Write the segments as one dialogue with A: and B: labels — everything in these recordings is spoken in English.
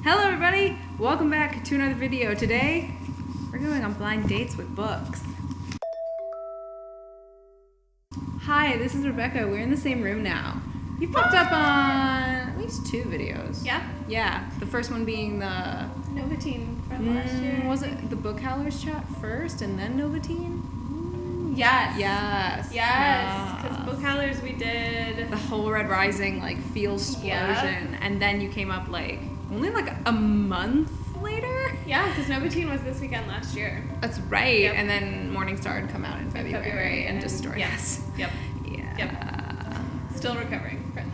A: Hello everybody, welcome back to another video. Today, we're going on blind dates with books. Hi, this is Rebecca. We're in the same room now. You popped up on at least 2 videos.
B: Yeah?
A: Yeah, the first one being the...
B: Novatine from last year.
A: Was it the Book Howlers chat first and then Novatine?
B: Yes.
A: Yes.
B: Yes, because Book Howlers we did...
A: The whole Red Rising, like, Feelsplosion.
B: Yeah.
A: And then you came up, like, only like a month later?
B: Yeah, because Novatine was this weekend last year.
A: That's right.
B: Yep.
A: And then Morningstar had come out in February and destroyed us.
B: Yep.
A: Yeah.
B: Yep. Still recovering from that.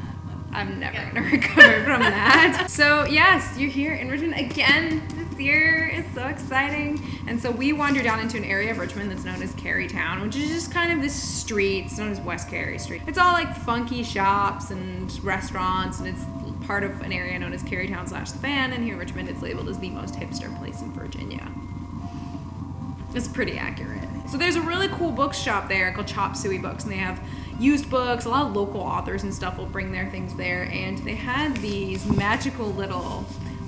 A: I'm never gonna recover from that. So yes, you're here in Richmond again this year. It's so exciting. And so we wander down into an area of Richmond that's known as Carytown, which is just kind of this street. It's known as West Cary Street. It's all like funky shops and restaurants, and it's part of an area known as Carytown / The Fan. And here in Richmond, it's labeled as the most hipster place in Virginia. It's pretty accurate. So there's a really cool bookshop there called Chop Suey Books, and they have used books. A lot of local authors and stuff will bring their things there, and they had these magical little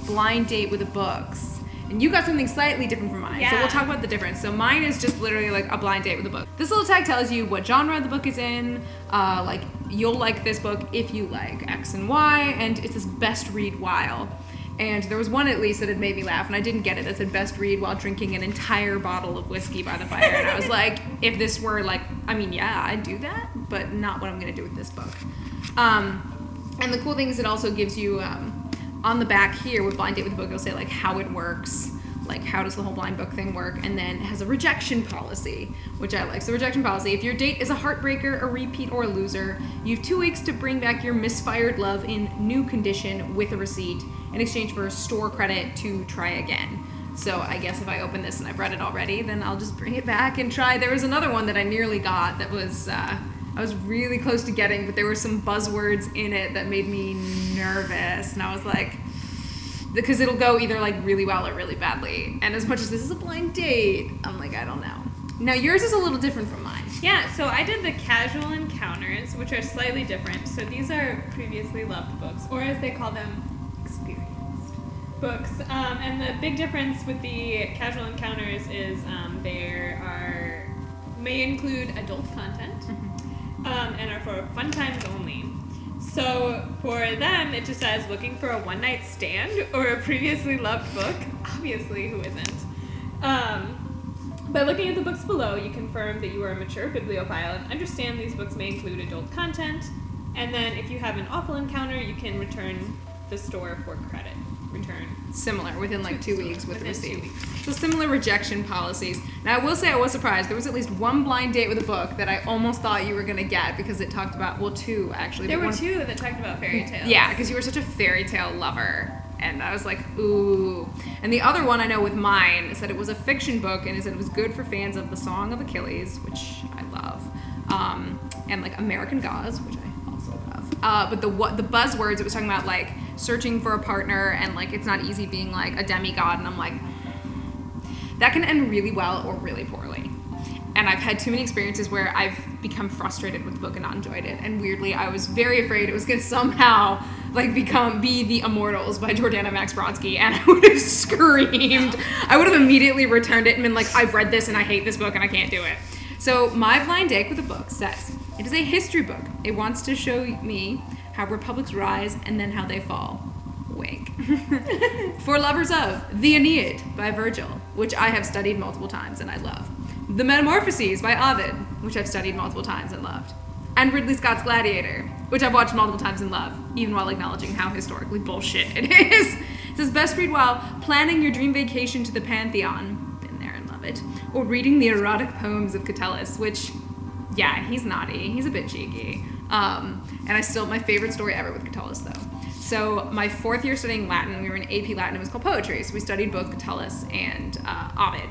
A: blind date with the books. And you got something slightly different from mine, so we'll talk about the difference. So mine is just literally like a blind date with a book. This little tag tells you what genre the book is in, like you'll like this book if you like X and Y, and it says best read while. And there was one at least that had made me laugh, and I didn't get it. That said best read while drinking an entire bottle of whiskey by the fire. And I was like, if this were like, I mean, yeah, I'd do that, but not what I'm gonna do with this book. And the cool thing is it also gives you, on the back here with blind date with the book, it'll say like how it works, like how does the whole blind book thing work, and then it has a rejection policy, which I like. So rejection policy, if your date is a heartbreaker, a repeat, or a loser, you have 2 weeks to bring back your misfired love in new condition with a receipt in exchange for store credit to try again. So I guess if I open this and I've read it already, then I'll just bring it back and try. There was another one that I nearly got that was, I was really close to getting, but there were some buzzwords in it that made me nervous. And I was like, because it'll go either like really well or really badly. And as much as this is a blind date, I'm like, I don't know. Now yours is a little different from mine.
B: Yeah, so I did the casual encounters, which are slightly different. So these are previously loved books, or as they call them, experienced books. And the big difference with the casual encounters is may include adult content, and are for fun times only. So for them, it just says looking for a one-night stand or a previously loved book. Obviously, who isn't? By looking at the books below, you confirm that you are a mature bibliophile and understand these books may include adult content. And then if you have an awful encounter, you can return the store for credit.
A: Similar, within like 2 weeks with the
B: within 2
A: receipt.
B: weeks.
A: So similar rejection policies. Now I will say I was surprised. There was at least one blind date with a book that I almost thought you were going to get because it talked about, well, 2 actually.
B: There
A: but
B: were
A: one,
B: 2 that talked about fairy tales.
A: Yeah, because you were such a fairy tale lover. And I was like, ooh. And the other one I know with mine said it was a fiction book, and it said it was good for fans of The Song of Achilles, which I love, and like American Gods, which I also love. But the buzzwords, it was talking about like searching for a partner, and like it's not easy being like a demigod, and I'm like, that can end really well or really poorly. And I've had too many experiences where I've become frustrated with the book and not enjoyed it. And weirdly, I was very afraid it was going to somehow like be The Immortals by Jordana Max Brodsky, and I would have screamed. I would have immediately returned it and been like, I've read this and I hate this book and I can't do it. So my blind date with the book says, it is a history book. It wants to show me how republics rise and then how they fall. Wink. For lovers of The Aeneid by Virgil, which I have studied multiple times and I love. The Metamorphoses by Ovid, which I've studied multiple times and loved. And Ridley Scott's Gladiator, which I've watched multiple times and love, even while acknowledging how historically bullshit it is. It says best read while planning your dream vacation to the Pantheon, been there and love it, or reading the erotic poems of Catullus, which, yeah, he's naughty, he's a bit cheeky. And my favorite story ever with Catullus though. So my 4th year studying Latin, we were in AP Latin, it was called poetry, so we studied both Catullus and Ovid.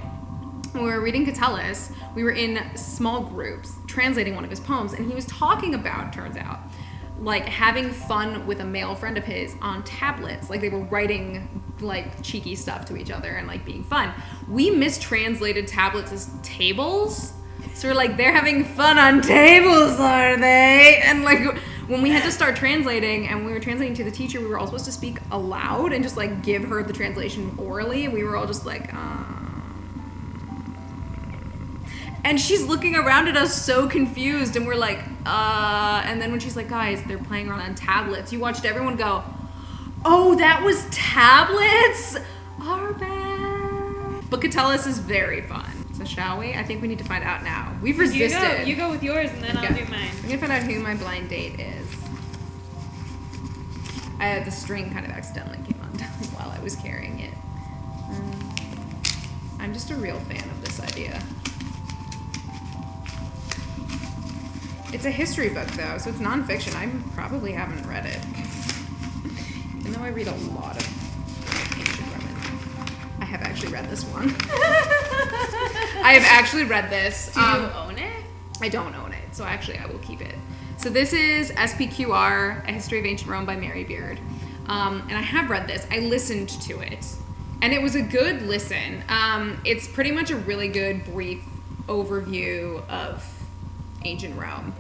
A: When we were reading Catullus, we were in small groups translating one of his poems, and he was talking about, turns out, like having fun with a male friend of his on tablets, like they were writing like cheeky stuff to each other and like being fun. We mistranslated tablets as tables, so we're like, they're having fun on tables, are they? And like when we had to start translating and we were translating to the teacher, we were all supposed to speak aloud and just like give her the translation orally, and we were all just like, and she's looking around at us so confused, and we're like, and then when she's like, guys, they're playing around on tablets, you watched everyone go, oh, that was tablets? Our bad. Bookatellis is very fun. So shall we? I think we need to find out now. We've resisted.
B: You go with yours, and then I'll do mine.
A: I'm gonna find out who my blind date is. The string kind of accidentally came undone while I was carrying it. I'm just a real fan of this idea. It's a history book though, so it's nonfiction. I probably haven't read it. Even though I read a lot of ancient Roman. I have actually read this one. I have actually read this.
B: Do you own it?
A: I don't own it, so actually I will keep it. So this is SPQR, A History of Ancient Rome by Mary Beard. And I have read this. I listened to it. And it was a good listen. It's pretty much a really good brief overview of ancient Rome.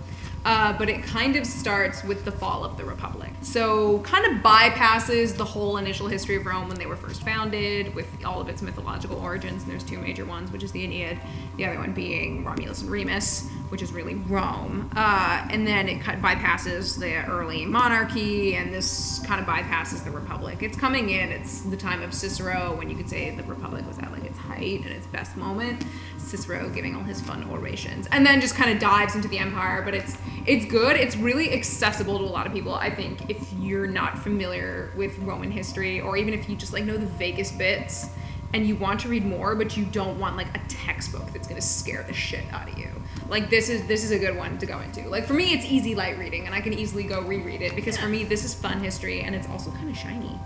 A: But it kind of starts with the fall of the Republic. So kind of bypasses the whole initial history of Rome when they were first founded with all of its mythological origins. And there's two major ones, which is the Aeneid, the other one being Romulus and Remus, which is really Rome. And then it kind of bypasses the early monarchy, and this kind of bypasses the Republic. It's coming in, it's the time of Cicero, when you could say the Republic was at like its height and its best moment. Cicero giving all his fun orations, and then just kind of dives into the empire. But it's good. It's really accessible to a lot of people. I think if you're not familiar with Roman history, or even if you just like know the vaguest bits and you want to read more, but you don't want like a textbook that's gonna scare the shit out of you. Like this is a good one to go into. Like for me, it's easy light reading, and I can easily go reread it because for me this is fun history, and it's also kind of shiny.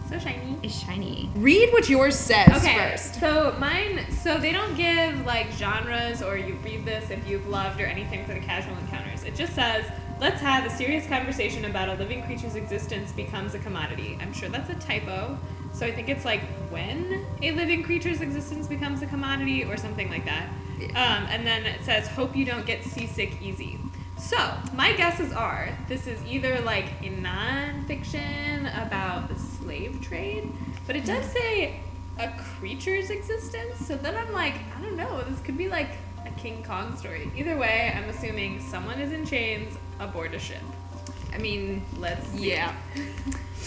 B: So shiny.
A: It's shiny. Read what yours says first.
B: So mine, so they don't give like genres or you read this if you've loved or anything for the casual encounters. It just says, let's have a serious conversation about a living creature's existence becomes a commodity. I'm sure that's a typo. So I think it's like when a living creature's existence becomes a commodity or something like that. And then it says, hope you don't get seasick easy. So, my guesses are, this is either like a non-fiction about the slave trade, but it does say a creature's existence, so then I'm like, I don't know, this could be like a King Kong story. Either way, I'm assuming someone is in chains aboard a ship. I mean, let's see.
A: Yeah.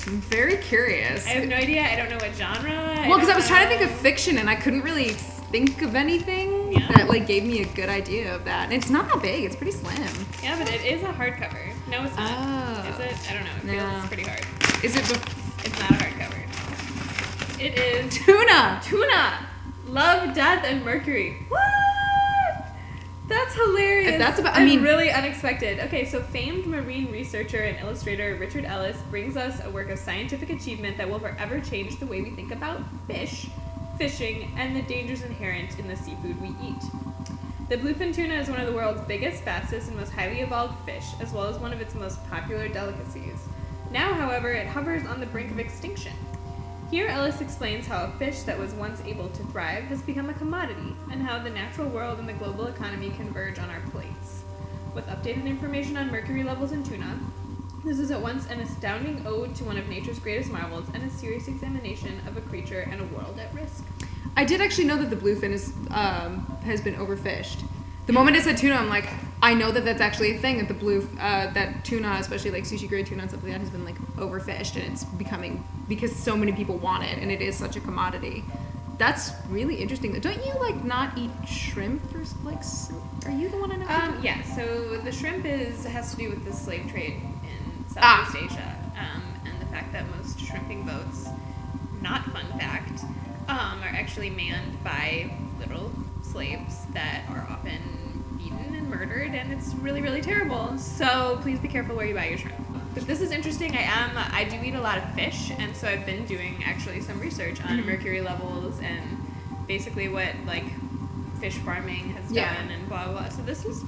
A: I'm very curious.
B: I have no idea, I don't know what genre.
A: Well, because I was trying to think of fiction, and I couldn't really think of anything that like gave me a good idea of that. And it's not that big, it's pretty slim.
B: Yeah, but it is a hardcover. No, it's not.
A: Oh.
B: Is it? I don't know. It feels pretty hard.
A: Is it?
B: It's not a hardcover. It is
A: Tuna!
B: Love, Death, and Mercury. What? That's hilarious.
A: If that's about,
B: and really unexpected. Okay, so famed marine researcher and illustrator Richard Ellis brings us a work of scientific achievement that will forever change the way we think about fish, fishing, and the dangers inherent in the seafood we eat. The bluefin tuna is one of the world's biggest, fastest, and most highly evolved fish, as well as one of its most popular delicacies. Now, however, it hovers on the brink of extinction. Here, Ellis explains how a fish that was once able to thrive has become a commodity, and how the natural world and the global economy converge on our plates. With updated information on mercury levels in tuna, this is at once an astounding ode to one of nature's greatest marvels and a serious examination of a creature and a world at risk.
A: I did actually know that the bluefin is has been overfished. The moment it said tuna, I'm like, I know that that's actually a thing, that that tuna, especially like sushi grade tuna and stuff like that, has been like overfished, and it's becoming, because so many people want it and it is such a commodity. That's really interesting. Don't you like not eat shrimp or like? Are you the one I know?
B: Yeah. So the shrimp has to do with the slave trade in Southeast Asia, and the fact that most shrimping boats, not fun fact, are actually manned by literal slaves that are often beaten and murdered, and it's really, really terrible. So please be careful where you buy your shrimp. But this is interesting. I do eat a lot of fish, and so I've been doing actually some research on mercury levels and basically what like fish farming has done and blah blah blah. So this is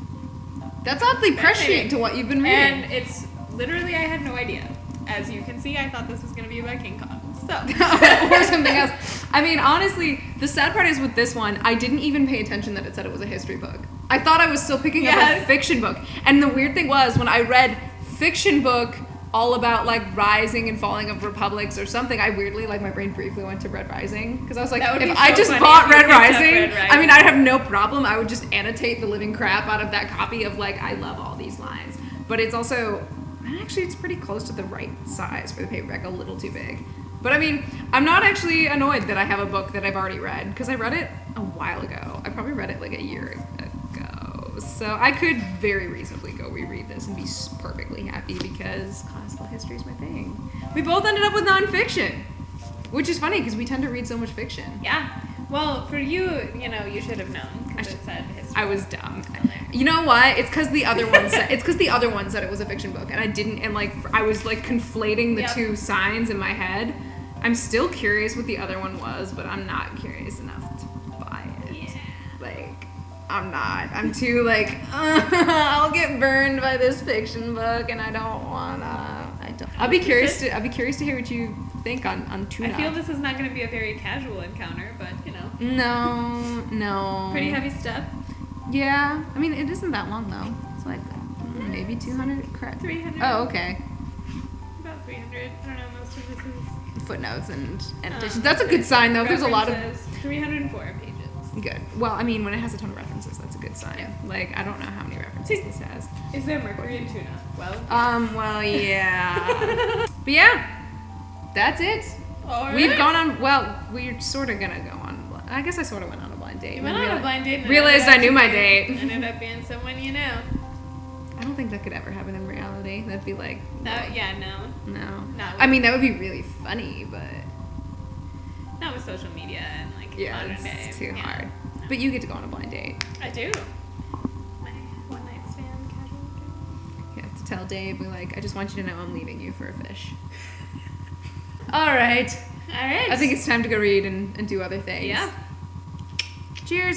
A: that's oddly prescient to what you've been reading.
B: And it's literally, I had no idea. As you can see, I thought this was going to be about King Kong. So
A: or something else. I mean, honestly, the sad part is with this one, I didn't even pay attention that it said it was a history book. I thought I was still picking up a fiction book. And the weird thing was, when I read fiction book all about like rising and falling of republics or something. I weirdly, like, my brain briefly went to Red Rising because I was like,
B: That would
A: if
B: be
A: I
B: so
A: just
B: funny
A: bought
B: if you
A: Red
B: picked up
A: Rising,
B: Red
A: I mean,
B: Rising.
A: I'd have no problem. I would just annotate the living crap out of that copy of like, I love all these lines. But it's also, actually, it's pretty close to the right size for the paperback, a little too big. But I mean, I'm not actually annoyed that I have a book that I've already read because I read it a while ago. I probably read it like a year ago. So I could very reasonably go reread this and be perfectly happy because classical history is my thing. We both ended up with nonfiction, which is funny because we tend to read so much fiction.
B: Yeah. Well, for you, you know, you should have known. 'Cause it said history.
A: I was dumb. You know what? It's because the other one said it was a fiction book, and I didn't. And like I was like conflating the
B: Yep.
A: two signs in my head. I'm still curious what the other one was, but I'm not curious enough to buy it.
B: Yeah.
A: Like, I'm not. I'm too like, I'll get burned by this fiction book, and I don't wanna. I'll be curious to hear what you think on Tuna.
B: I feel this is not going to be a very casual encounter, but you know.
A: No.
B: Pretty heavy stuff.
A: Yeah. I mean, it isn't that long though. It's like maybe 200 credits.
B: 300.
A: Oh, okay.
B: About 300. I don't know. Most of this is.
A: Footnotes and annotations. That's a good sign though. There's a lot of
B: 304 pages.
A: good. Well, I mean, when it has a ton of references, that's a good sign.
B: Yeah.
A: Like, I don't know how many references this has.
B: Is there mercury in tuna? Well.
A: Well, yeah. But yeah, that's it.
B: All right.
A: We've gone on. Well, we're sort of gonna go on. I guess I sort of went on a blind date.
B: You went on a blind date. And
A: Realized I knew my date.
B: Ended up being someone you know.
A: I don't think that could ever happen in reality. That'd be like.
B: Yeah, no.
A: No.
B: Not
A: I mean, that would be really funny, but.
B: Not with social media and like
A: Yeah,
B: modern day.
A: it's too
B: Yeah.
A: hard. But you get to go on a blind date.
B: I do. My one night stand casual date.
A: You have to tell Dave, be like, I just want you to know I'm leaving you for a fish. All right.
B: All right.
A: I think it's time to go read and do other things.
B: Yeah.
A: Cheers.